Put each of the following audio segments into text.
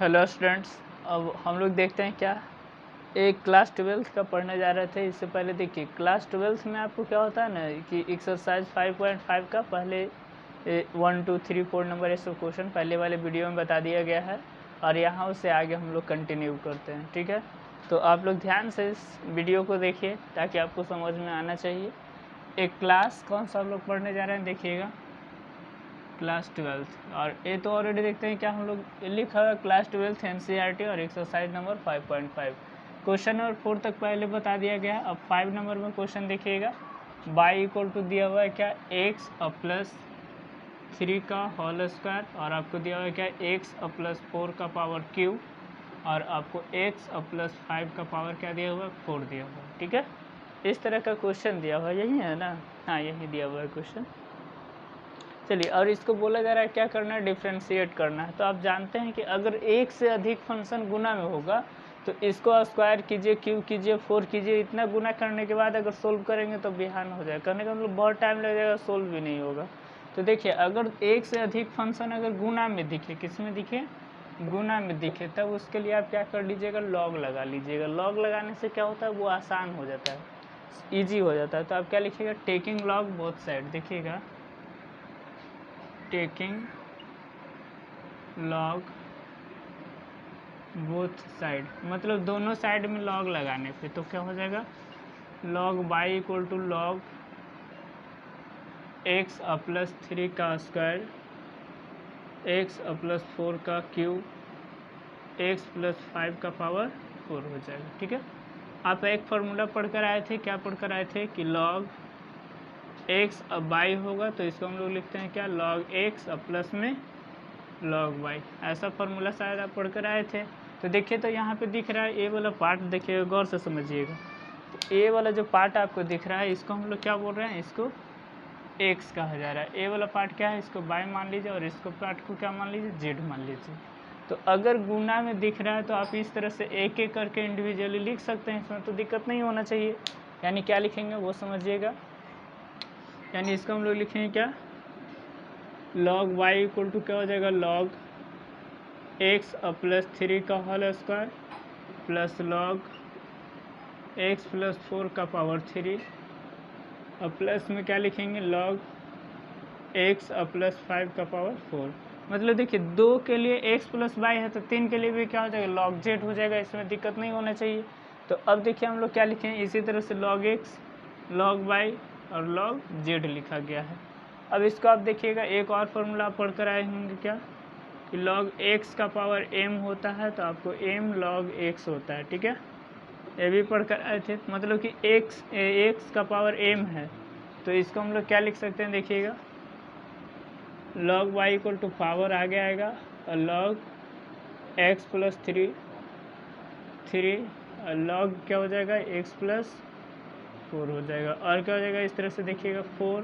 Hello students, अब हम लोग देखते हैं क्या एक क्लास 12th का पढ़ने जा रहे थे। इससे पहले देखिए क्लास 12th में आपको क्या होता है ना कि एक्सरसाइज 5.5 का पहले 1 2 3 4 नंबर ये सब क्वेश्चन पहले वाले वीडियो में बता दिया गया है और यहाँ उससे आगे हम लोग कंटिन्यू करते हैं। ठीक है, तो आप लोग ध्यान से इस वीडियो को देखिए ताकि आपको समझ में आना चाहिए। एक क्लास कौन सा हम लोग पढ़ने जा रहे हैं देखिएगा, क्लास 12th। और ये तो ऑलरेडी देखते हैं क्या हम लोग लिखा हुआ क्लास 12th NCERT और एक्सरसाइज नंबर 5.5 क्वेश्चन नंबर 4 तक पहले बता दिया गया। अब 5 नंबर में क्वेश्चन देखिएगा, बाई इक्वल टू दिया हुआ है क्या x प्लस 3 का होल स्क्वायर और आपको दिया हुआ है क्या x प्लस 4 का पावर क्यू और आपको x प्लस 5 का पावर क्या दिया हुआ है 4 दिया हुआ है। ठीक है, इस तरह का क्वेश्चन दिया हुआ है, यही है ना, हाँ यही दिया हुआ है क्वेश्चन। चलिए, और इसको बोला जा रहा है क्या करना है, डिफ्रेंशिएट करना है। तो आप जानते हैं कि अगर एक से अधिक फंक्शन गुना में होगा तो इसको स्क्वायर कीजिए, क्यूब कीजिए, 4 कीजिए, इतना गुना करने के बाद अगर सोल्व करेंगे तो बिहान हो जाएगा। करने का मतलब बहुत टाइम लग जाएगा, सोल्व भी नहीं होगा। तो देखिए अगर एक से अधिक फंक्शन अगर गुना में दिखे, किस में दिखे, गुना में दिखे, तब उसके लिए आप क्या कर लीजिएगा, लॉग लगा लीजिएगा। लॉग लगाने से क्या होता है, वो आसान हो जाता है, ईजी हो जाता है। तो आप क्या लिखिएगा, टेकिंग लॉग बोथ साइड। देखिएगा टेकिंग लॉग बोथ साइड मतलब दोनों साइड में लॉग लगाने पे तो क्या हो जाएगा, log by equal to log x plus 3 का स्क्वायर, एक्स प्लस 4 का क्यूब, एक्स प्लस 5 का पावर 4 हो जाएगा। ठीक है, आप एक फार्मूला पढ़कर आए थे, क्या पढ़कर आए थे कि लॉग एक्स अब बाई होगा तो इसको हम लोग लिखते हैं क्या, लॉग एक्स प्लस में लॉग वाई, ऐसा फार्मूला शायद आप पढ़कर आए थे। तो देखिए तो यहाँ पे दिख रहा है ए वाला पार्ट, देखिएगा गौर से समझिएगा। तो ए वाला जो पार्ट आपको दिख रहा है इसको हम लोग क्या बोल रहे हैं, इसको एक्स कहा जा रहा है। ए वाला पार्ट क्या है, इसको बाई मान लीजिए और इसको पार्ट को क्या मान लीजिए, जेड मान लीजिए। तो अगर गुना में दिख रहा है तो आप इस तरह से एक एक करके इंडिविजुअली लिख सकते हैं, इसमें तो दिक्कत नहीं होना चाहिए। यानी क्या लिखेंगे वो समझिएगा, यानी इसको हम लोग लिखेंगे क्या, लॉग वाई इक्वल टू क्या हो जाएगा, लॉग एक्स प्लस 3 का whole square plus log x plus 4 का पावर 3 और प्लस में क्या लिखेंगे, लॉग एक्स प्लस 5 का पावर 4। मतलब देखिए 2 के लिए x प्लस वाई है तो 3 के लिए भी क्या हो जाएगा, लॉग जेड हो जाएगा, इसमें दिक्कत नहीं होना चाहिए। तो अब देखिए हम लोग क्या लिखें, इसी तरह से लॉग एक्स, लॉग वाई और लॉग जेड लिखा गया है। अब इसको आप देखिएगा एक और फॉर्मूला पढ़ कर आए होंगे क्या, कि लॉग एक्स का पावर m होता है तो आपको m लॉग x होता है। ठीक है, ये भी पढ़ कर आए थे। मतलब कि x का पावर m है तो इसको हम लोग क्या लिख सकते हैं, देखिएगा log y equal to power आगे आएगा और लॉग x प्लस 3 और लॉग क्या हो जाएगा, x प्लस 4 हो जाएगा। और क्या हो जाएगा, इस तरह से देखिएगा 4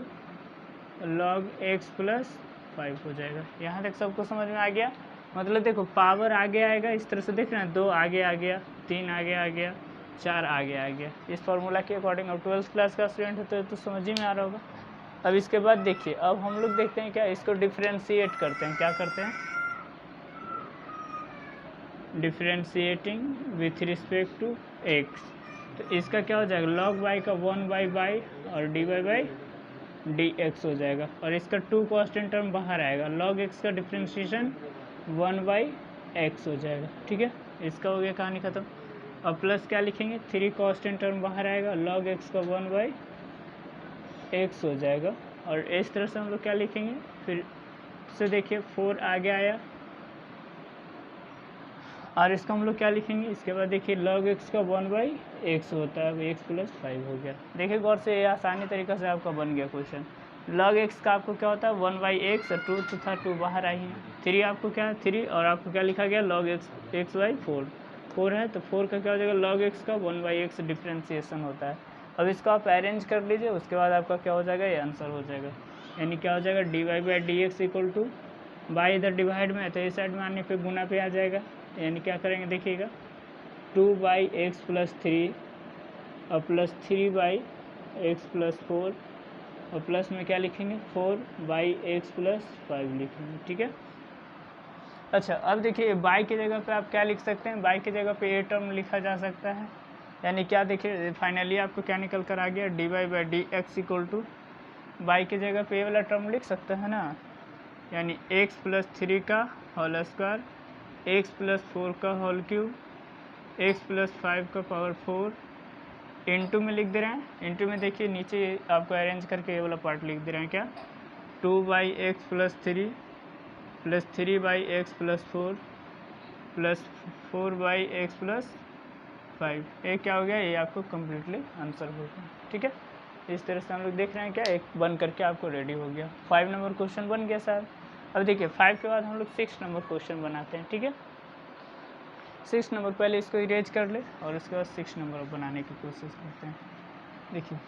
लॉग x प्लस 5 हो जाएगा। यहाँ तक सबको समझ में आ गया। मतलब देखो पावर आगे आएगा, इस तरह से देख रहे हैं, 2 आगे आ गया, 3 आगे आ गया, 4 आगे आ गया, इस फार्मूला के अकॉर्डिंग। अब 12th क्लास का स्टूडेंट है तो समझ ही में आ रहा होगा। अब इसके बाद देखिए अब हम लोग देखते हैं क्या, इसको डिफ्रेंशिएट करते हैं। क्या करते हैं, differentiating with respect to x. तो इसका क्या हो जाएगा, लॉग वाई का 1 बाई वाई और d y by d x हो जाएगा और इसका 2 कांस्टेंट टर्म बाहर आएगा। लॉग एक्स का डिफ्रेंशिएशन 1 बाई एक्स हो जाएगा। ठीक है, इसका हो गया कहानी ख़त्म। अब प्लस क्या लिखेंगे, 3 कांस्टेंट टर्म बाहर आएगा, लॉग एक्स का 1 बाई एक्स हो जाएगा। और इस तरह से हम लोग क्या लिखेंगे, फिर से देखिए 4 आगे आया और इसका हम लोग क्या लिखेंगे, इसके बाद देखिए लॉग एक्स का 1 बाई एक्स होता है, एक्स प्लस 5 हो गया। देखिए गौर से ये आसानी तरीक़ा से आपका बन गया क्वेश्चन। लॉग एक्स का आपको क्या होता है 1 बाई एक्स, 2 तो था 2 बाहर आई है, 3 आपको क्या है 3 और आपको क्या लिखा गया, लॉग एक्स बाई 4 है तो 4 का क्या हो जाएगा, लॉग एक्स का 1 बाई एक्स डिफ्रेंशिएशन होता है। अब इसको आप अरेंज कर लीजिए, उसके बाद आपका क्या हो जाएगा, ये आंसर हो जाएगा। यानी क्या हो जाएगा, d y by d x equal to, by इधर डिवाइड में है तो इस साइड में आने पे गुना पे आ जाएगा। यानी क्या करेंगे देखिएगा, 2 बाई एक्स प्लस 3 और प्लस 3 बाई एक्स प्लस 4 और प्लस में क्या लिखेंगे, 4 बाई एक्स प्लस 5 लिखेंगे। ठीक है, अच्छा, अब देखिए बाई की जगह पे आप क्या लिख सकते हैं, बाई की जगह पे ए टर्म लिखा जा सकता है, यानी क्या देखिए फाइनली आपको क्या निकल कर आ गया, dy by d x equal to by की जगह पे ए वाला टर्म लिख सकते हैं ना, यानी x प्लस 3 का होल स्क्वायर, x प्लस 4 का होल क्यूब, x प्लस 5 का पावर 4 इंटू में लिख दे रहे हैं। इंटू में देखिए नीचे आपको अरेंज करके ये वाला पार्ट लिख दे रहे हैं क्या, 2 by x plus 3 plus 3 by x plus 4 plus 4 by x plus 5। ये क्या हो गया, ये आपको कम्प्लीटली आंसर हो गया। ठीक है, इस तरह से हम लोग देख रहे हैं क्या, एक बन करके आपको रेडी हो गया। 5 नंबर क्वेश्चन बन गया साहब। अब देखिए 5 के बाद हम लोग 6 नंबर क्वेश्चन बनाते हैं। ठीक है, 6 नंबर पहले इसको इरेज कर ले और उसके बाद 6 नंबर बनाने की कोशिश करते हैं। देखिए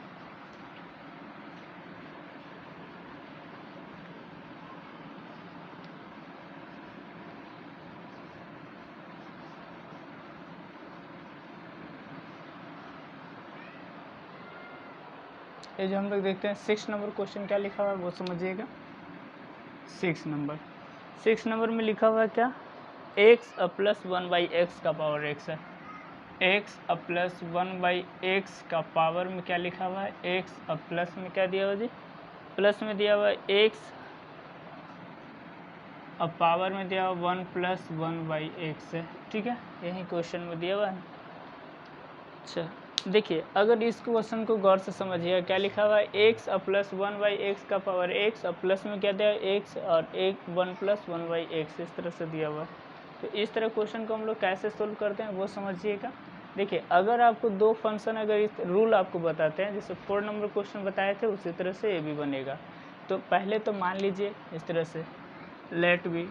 ये जो हम लोग देखते हैं 6 नंबर क्वेश्चन क्या लिखा हुआ है वो समझिएगा। 6 नंबर में लिखा हुआ है क्या, x प्लस 1 बाई एक्स का पावर x है। x प्लस 1 बाई एक्स का पावर में क्या लिखा हुआ है, x प्लस में क्या दिया हुआ जी, प्लस में दिया हुआ है x, अब पावर में दिया हुआ 1 प्लस 1 बाई एक्स है। ठीक है, यही क्वेश्चन में दिया हुआ है। अच्छा देखिए, अगर इस क्वेश्चन को गौर से समझिए, क्या लिखा हुआ है, x प्लस 1 बाई एक्स का पावर x, अब प्लस में क्या दिया है x और 1 प्लस 1 बाई एक्स, इस तरह से दिया हुआ है। तो इस तरह क्वेश्चन को हम लोग कैसे सोल्व करते हैं वो समझिएगा। देखिए अगर आपको दो फंक्शन अगर इस रूल आपको बताते हैं, जैसे 4 नंबर क्वेश्चन बताए थे उसी तरह से ये भी बनेगा। तो पहले तो मान लीजिए इस तरह से, लेट बी,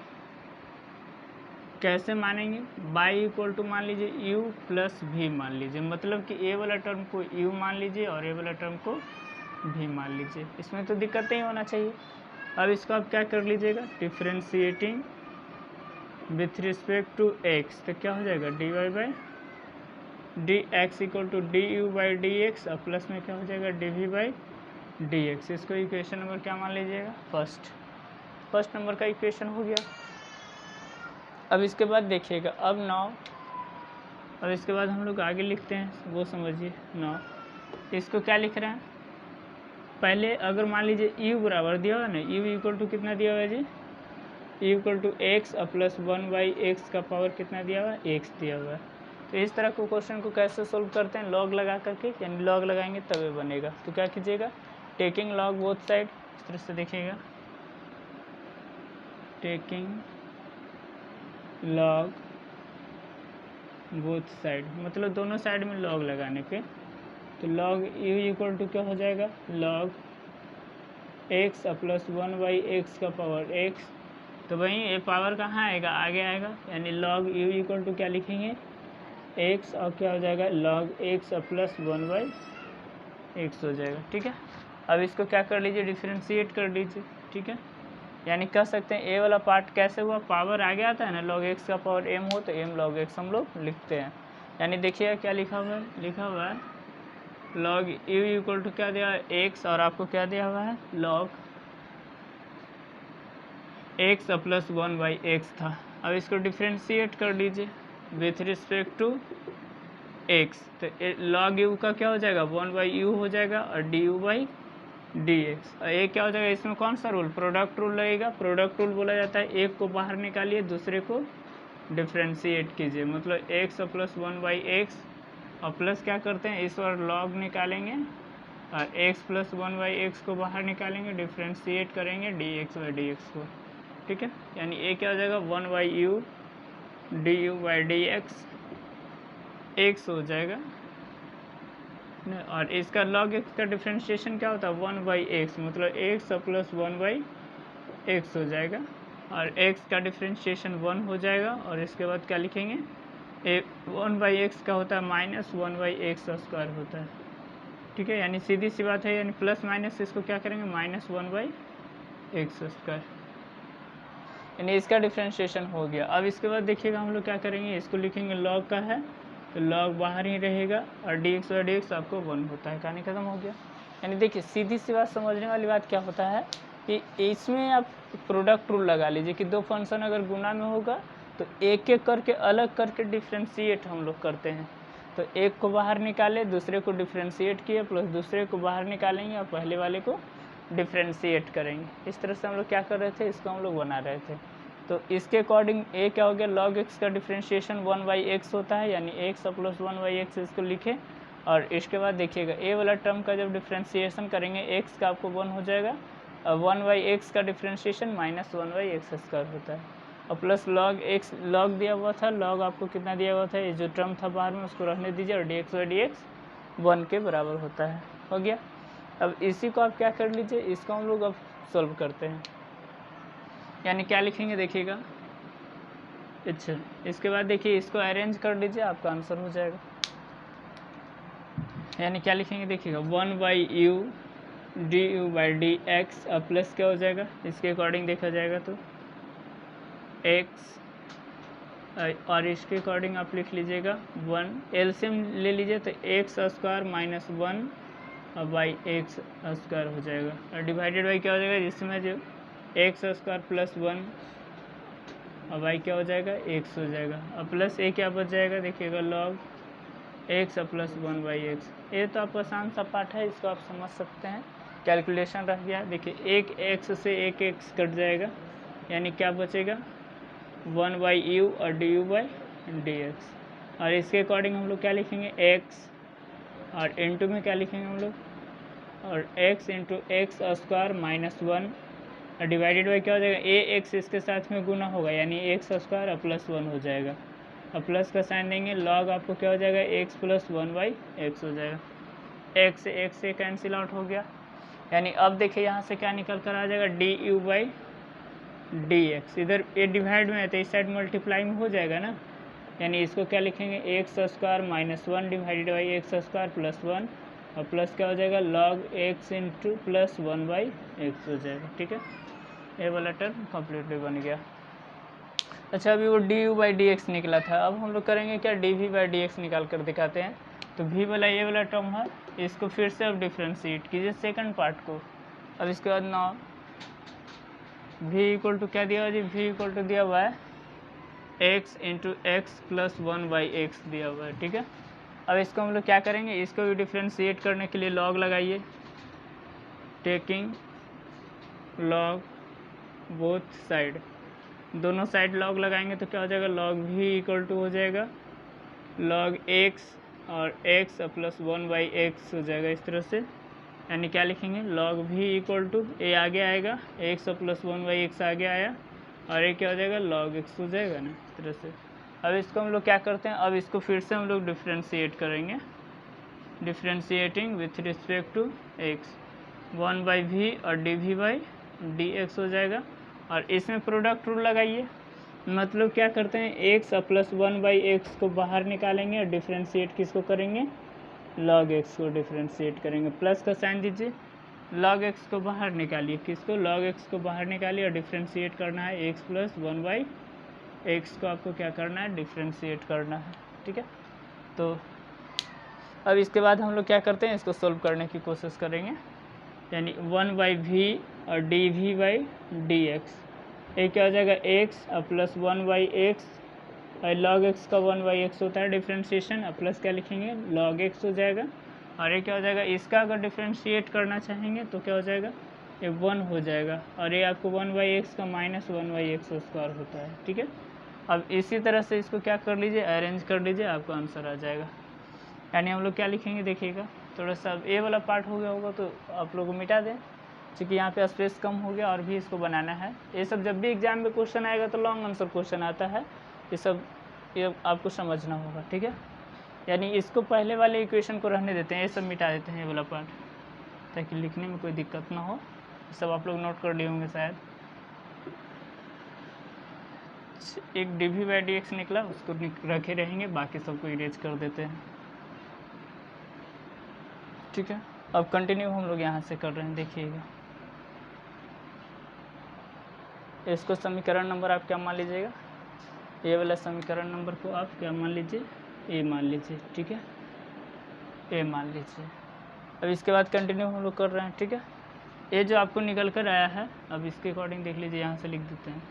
कैसे मानेंगे, बाई इक्वल टू मान लीजिए u प्लस भी मान लीजिए, मतलब कि ए वाला टर्म को u मान लीजिए और ए वाला टर्म को भी मान लीजिए, इसमें तो दिक्कत नहीं होना चाहिए। अब इसको आप क्या कर लीजिएगा, differentiating with respect to x, तो क्या हो जाएगा dy by d x equal to d u by d x, और प्लस में क्या हो जाएगा dv बाई डी एक्स। इसको इक्वेशन नंबर क्या मान लीजिएगा, फर्स्ट नंबर का इक्वेशन हो गया। अब इसके बाद देखिएगा, अब इसके बाद हम लोग आगे लिखते हैं वो समझिए। इसको क्या लिख रहे हैं, पहले अगर मान लीजिए u बराबर दिया हुआ ना, u इक्वल टू कितना दिया हुआ है जी, u equal to x plus 1 by x का पावर कितना दिया हुआ है, x दिया हुआ है। तो इस तरह को क्वेश्चन को कैसे सोल्व करते हैं, लॉग लगा करके, यानी लॉग लगाएंगे तभी बनेगा। तो क्या कीजिएगा, टेकिंग लॉग बोथ साइड, इस तरह से देखिएगा, टेकिंग लॉग बोथ साइड, मतलब दोनों साइड में लॉग लगाने पे, तो लॉग u इक्वल टू क्या हो जाएगा, log x plus 1 by x का पावर x, तो वहीं ये पावर कहाँ आएगा, आगे आएगा, यानी लॉग u इक्वल टू क्या लिखेंगे x, और क्या हो जाएगा log x plus 1 by x हो जाएगा। ठीक है, अब इसको क्या कर लीजिए, डिफ्रेंशिएट कर लीजिए। ठीक है, यानी कह सकते हैं ए वाला पार्ट कैसे हुआ, पावर आगे आता है ना, लॉग एक्स का पावर m हो तो m लॉग x हम लोग लिखते हैं। यानी देखिए क्या लिखा हुआ है, लॉग u इक्वल टू क्या दिया है x, और आपको क्या दिया हुआ है log x plus 1 by x था। अब इसको डिफ्रेंशिएट कर लीजिए विथ रिस्पेक्ट टू x, तो लॉग u का क्या हो जाएगा 1 बाई u हो जाएगा, और du बाई dx, और ये क्या हो जाएगा, इसमें कौन सा रूल, प्रोडक्ट रूल लगेगा। प्रोडक्ट रूल बोला जाता है एक को बाहर निकालिए दूसरे को डिफ्रेंशिएट कीजिए, मतलब x प्लस 1 बाई एक्स, और प्लस क्या करते हैं इस बार लॉग निकालेंगे और x प्लस 1 बाई एक्स को बाहर निकालेंगे, डिफ्रेंशिएट करेंगे dx बाई dx को। ठीक है, यानी ये क्या हो जाएगा 1 by U D u by d x हो जाएगा, और इसका log x का डिफ्रेंशिएशन क्या होता है 1 बाई एक्स, मतलब x प्लस 1 बाई एक्स हो जाएगा, और x का डिफ्रेंशिएशन 1 हो जाएगा, और इसके बाद क्या लिखेंगे 1 बाई एक्स का होता है माइनस 1 बाई एक्स स्क्वायर होता है। ठीक है, यानी सीधी सी बात है, यानी प्लस माइनस इसको क्या करेंगे माइनस 1 बाई एक्स स्क्वायर, यानी इसका डिफ्रेंशिएशन हो गया। अब इसके बाद देखिएगा हम लोग क्या करेंगे, इसको लिखेंगे लॉग का है तो लॉग बाहर ही रहेगा, और dx बाई dx आपको 1 होता है, कहानी खत्म हो गया। यानी देखिए सीधी सी बात, समझने वाली बात क्या होता है कि इसमें आप प्रोडक्ट रूल लगा लीजिए कि दो फंक्शन अगर गुना में होगा तो एक एक करके अलग करके डिफ्रेंशिएट हम लोग करते हैं। तो एक को बाहर निकाले, दूसरे को डिफ्रेंशिएट किए, प्लस दूसरे को बाहर निकालेंगे और पहले वाले को डिफ्रेंशिएट करेंगे। इस तरह से हम लोग क्या कर रहे थे, इसको हम लोग बना रहे थे। तो इसके अकॉर्डिंग ए क्या हो गया, log x का डिफ्रेंशिएशन 1/x होता है, यानी x प्लस 1/x इसको लिखें। और इसके बाद देखिएगा ए वाला टर्म का जब डिफ्रेंशिएशन करेंगे x का आपको 1 हो जाएगा, और 1/x का डिफ्रेंशिएशन माइनस 1/x² होता है, और प्लस log x log दिया हुआ था, log आपको कितना दिया हुआ था, ये जो टर्म था बाहर में उसको रहने दीजिए, और dx/dx 1 के बराबर होता है। हो गया। अब इसी को आप क्या कर लीजिए, इसको हम लोग अब सॉल्व करते हैं, यानी क्या लिखेंगे देखिएगा। अच्छा, इसके बाद देखिए इसको अरेंज कर लीजिए, आपका आंसर हो जाएगा। यानी क्या लिखेंगे देखिएगा, 1/u du/dx अब प्लस क्या हो जाएगा, इसके अकॉर्डिंग देखा जाएगा तो x, और इसके अकॉर्डिंग आप लिख लीजिएगा 1, एलसीएम ले लीजिए तो x² माइनस 1/x² हो जाएगा, और डिवाइडेड बाई क्या हो जाएगा, जिसमें जो x² प्लस 1 और y क्या हो जाएगा, x हो जाएगा, और प्लस a क्या बच जाएगा देखिएगा, log x प्लस 1/x। ये तो आपका आसान सा पार्ट है, इसको आप समझ सकते हैं, कैलकुलेशन रह गया। देखिए एक x से एक x कट जाएगा, यानी क्या बचेगा 1/u और du/dx, और इसके अकॉर्डिंग हम लोग क्या लिखेंगे, x, और इंटू में क्या लिखेंगे हम लोग, और x इंटू x² माइनस 1 और डिवाइडेड बाई क्या हो जाएगा, a x इसके साथ में गुना होगा, यानी x² और प्लस 1 हो जाएगा, और प्लस का साइन देंगे, log आपको क्या हो जाएगा, x प्लस 1/x हो जाएगा, x से कैंसिल आउट हो गया। यानी अब देखिए यहाँ से क्या निकल कर आ जाएगा, du/dx, इधर ये डिवाइड में है तो इस साइड मल्टीप्लाई में हो जाएगा ना, यानी इसको क्या लिखेंगे, x² minus 1 divided by x² plus 1, और प्लस क्या हो जाएगा, log x into plus 1/x हो जाएगा। ठीक है, ये वाला टर्म कम्प्लीटली बन गया। अच्छा, अभी वो du/dx निकला था, अब हम लोग करेंगे क्या, dv/dx निकाल कर दिखाते हैं। तो v वाला ये वाला टर्म है, इसको फिर से अब डिफ्रेंशिएट कीजिए सेकंड पार्ट को। अब इसके बाद ना v इक्वल टू क्या दिया हुआ जी, v इक्वल टू दिया हुआ है x into x plus 1/x दिया हुआ है। ठीक है, अब इसको हम लोग क्या करेंगे, इसको भी डिफ्रेंशिएट करने के लिए log लगाइए, टेकिंग log बोथ साइड, दोनों साइड log लगाएंगे तो क्या हो जाएगा, log v इक्वल टू हो जाएगा log x और x प्लस 1/x हो जाएगा इस तरह से, यानी क्या लिखेंगे, log v equal to a आगे आएगा, x प्लस 1/x आगे आया, और ये क्या हो जाएगा, log x हो जाएगा ना इस तरह से। अब इसको हम लोग क्या करते हैं, अब इसको फिर से हम लोग डिफ्रेंशिएट करेंगे, differentiating with respect to x, 1/v और dv/dx हो जाएगा, और इसमें प्रोडक्ट रूल लगाइए, मतलब क्या करते हैं, x प्लस 1/x को बाहर निकालेंगे और डिफ्रेंशिएट किसको करेंगे, log x को डिफ्रेंशिएट करेंगे, प्लस का साइन दीजिए, log x को बाहर निकालिए, किसको, log x को बाहर निकालिए, और डिफ्रेंशिएट करना है x प्लस 1/x को आपको क्या करना है, डिफ्रेंशिएट करना है। ठीक है, तो अब इसके बाद हम लोग क्या करते हैं, इसको सोल्व करने की कोशिश करेंगे, यानी 1/v और dv/dx, ये क्या हो जाएगा, x प्लस 1/x, और log x का 1/x होता है डिफ्रेंशिएशन, और प्लस क्या लिखेंगे, log x हो जाएगा, और ये क्या हो जाएगा, इसका अगर डिफ्रेंशिएट करना चाहेंगे तो क्या हो जाएगा, ये 1 हो जाएगा, और ये आपको 1/x का माइनस 1/x² होता है। ठीक है, अब इसी तरह से इसको क्या कर लीजिए, अरेंज कर लीजिए, आपका आंसर आ जाएगा। यानी हम लोग क्या लिखेंगे देखिएगा, थोड़ा सा ए वाला पार्ट हो गया होगा तो आप लोग मिटा दें, क्योंकि यहाँ पे स्पेस कम हो गया, और भी इसको बनाना है। ये सब जब भी एग्जाम में क्वेश्चन आएगा तो लॉन्ग आंसर क्वेश्चन आता है, ये आपको समझना होगा। ठीक है, यानी इसको पहले वाले इक्वेशन को रहने देते हैं, ये सब मिटा देते हैं ये वाला पार्ट, ताकि लिखने में कोई दिक्कत ना हो। सब आप लोग नोट कर लिए होंगे शायद। एक dv/dx निकला, उसको रखे रहेंगे, बाकी सबको इरेज कर देते हैं। ठीक है, अब कंटिन्यू हम लोग यहाँ से कर रहे हैं, देखिएगा इसको समीकरण नंबर आप क्या मान लीजिएगा, ये वाला समीकरण नंबर को आप क्या मान लीजिए, ए मान लीजिए। ठीक है, ए मान लीजिए। अब इसके बाद कंटिन्यू हम लोग कर रहे हैं। ठीक है, ये जो आपको निकल कर आया है, अब इसके अकॉर्डिंग देख लीजिए, यहाँ से लिख देते हैं।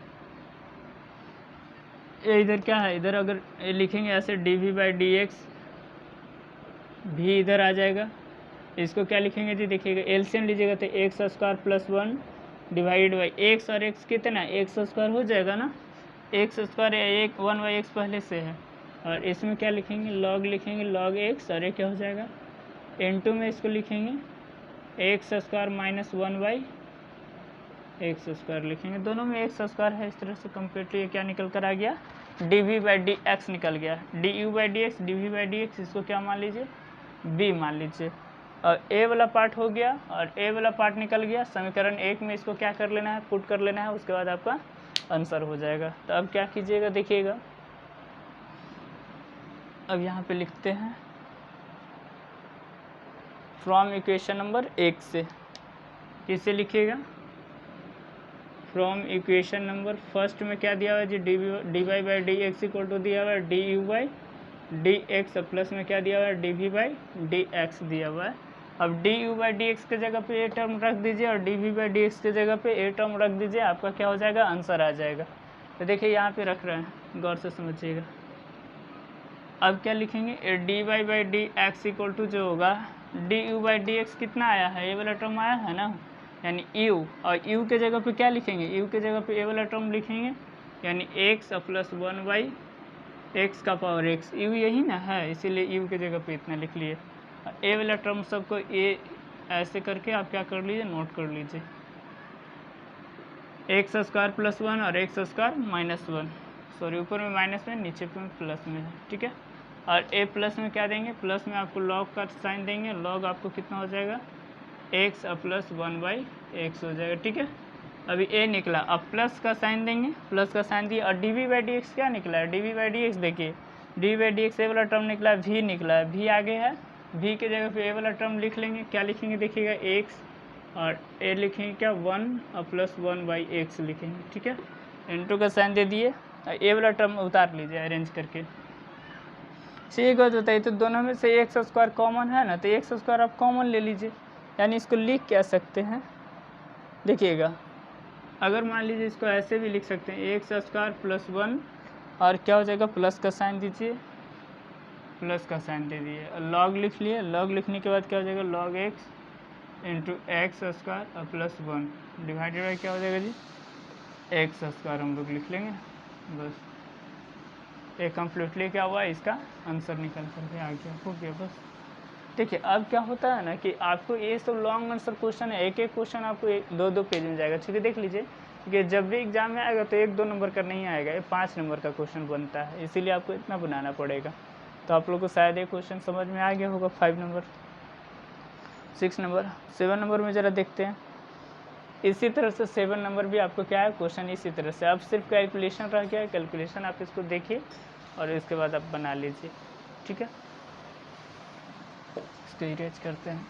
ये इधर क्या है, इधर अगर ये लिखेंगे ऐसे dv/dx, भी इधर आ जाएगा। इसको क्या लिखेंगे जी, देखिएगा एलसीएम लीजिएगा तो x square plus 1 divide by x, और एक्स कितना है, एक्स स्क्वायर हो जाएगा ना, एक्स स्क्वायर एक 1/x पहले से है। और इसमें क्या लिखेंगे, लॉग लिखेंगे, लॉग एक्स, और ये क्या हो जाएगा n2 में इसको लिखेंगे x square minus 1/x square लिखेंगे, दोनों में एक्स स्क्वायर है। इस तरह से कम्प्लीटली क्या निकल कर आ गया, dv/dx निकल गया, du/dx dv/dx, इसको क्या मान लीजिए, b मान लीजिए। और ए वाला पार्ट हो गया और ए वाला पार्ट निकल गया। समीकरण 1 में इसको क्या कर लेना है, पुट कर लेना है, उसके बाद आपका आंसर हो जाएगा। तो अब क्या कीजिएगा, देखिएगा अब यहाँ पे लिखते हैं फ्रॉम इक्वेशन नंबर 1 से, किससे लिखिएगा, फ्रॉम इक्वेशन नंबर फर्स्ट में क्या दिया हुआ है जी, dy/dx इक्वल टू दिया हुआ है du/dx, प्लस में क्या दिया हुआ है, dv/dx दिया हुआ है। अब du/dx के जगह पे ए टर्म रख दीजिए और dv/dx के जगह पे ए टर्म रख दीजिए, आपका क्या हो जाएगा, आंसर आ जाएगा। तो देखिए यहाँ पे रख रहे हैं, गौर से समझिएगा। अब क्या लिखेंगे, dy/dx इक्वल टू जो होगा du/dx कितना आया है, ये वाला टर्म आया है ना, यानी u, और u के जगह पे क्या लिखेंगे, u के जगह पे ये वाला टर्म लिखेंगे, यानी x प्लस 1/x का पावर x, u यही ना है, इसीलिए u के जगह पे इतना लिख लिए। ए वाला टर्म सबको ए ऐसे करके आप क्या कर लीजिए, नोट कर लीजिए, एक्स स्क्वायर प्लस 1 और एक्स स्क्वायर माइनस 1, सॉरी ऊपर में माइनस में, नीचे में प्लस में है, ठीक है। और ए प्लस में क्या देंगे, प्लस में आपको लॉग का साइन देंगे, लॉग आपको कितना हो जाएगा, एक्स प्लस 1/x हो जाएगा, ठीक है। अभी ए निकला, अब प्लस का साइन देंगे, प्लस का साइन दिया, और dv/dx क्या निकला है, dv/dx देखिए, dv/dx ए वाला टर्म निकला है, v निकला है, v आगे है, v के जगह पे ए वाला टर्म लिख लेंगे, क्या लिखेंगे देखिएगा x, और ए लिखेंगे क्या 1 और प्लस 1/x लिखेंगे, ठीक है। इंटू का साइन दे दिए, ए वाला टर्म उतार लीजिए अरेंज करके। ठीक है, बताइए तो दोनों में से एक्स स्क्वायर कॉमन है ना, तो एक्स स्क्वायर आप कॉमन ले लीजिए, यानी इसको लिख क्या सकते हैं, देखिएगा अगर मान लीजिए इसको ऐसे भी लिख सकते हैं, एक्स स्क्वायर प्लस 1 और क्या हो जाएगा, प्लस का साइन दीजिए, प्लस का साइन दे दिए, लॉग लिख लिए, लॉग लिखने के बाद क्या हो जाएगा, log x into x square और प्लस 1 डिवाइडेड बाई क्या हो जाएगा जी, एक्स स्क्वायर हम लोग लिख लेंगे, बस ये कम्प्लीटली क्या हुआ, इसका आंसर निकल करके आ गया, हो गया बस। देखिए अब क्या होता है ना कि आपको ये सब लॉन्ग आंसर क्वेश्चन है, एक एक क्वेश्चन आपको 2-2 पेज में जाएगा, ठीक है। देख लीजिए कि जब भी एग्जाम में आएगा तो 1-2 नंबर का नहीं आएगा, ये 5 नंबर का क्वेश्चन बनता है, इसीलिए आपको इतना बनाना पड़ेगा। तो आप लोग को शायद ये क्वेश्चन समझ में आ गया होगा, 5 नंबर, 6 नंबर, 7 नंबर में ज़रा देखते हैं। इसी तरह से 7 नंबर भी आपको क्या है क्वेश्चन इसी तरह से, अब सिर्फ कैलकुलेशन रह गया है, कैलकुलेशन आप इसको देखिए और इसके बाद आप बना लीजिए, ठीक है। इसको इरेज करते हैं।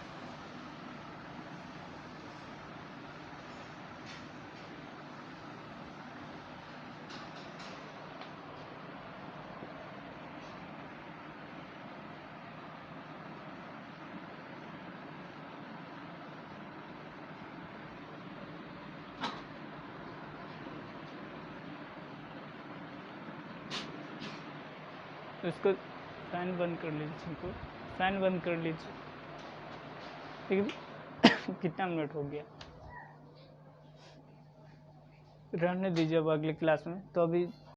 इसको फैन बंद कर लीजिए, इसको फैन बंद कर लीजिए, ठीक है। कितना मिनट हो गया, रहने दीजिए अब अगली क्लास में, तो अभी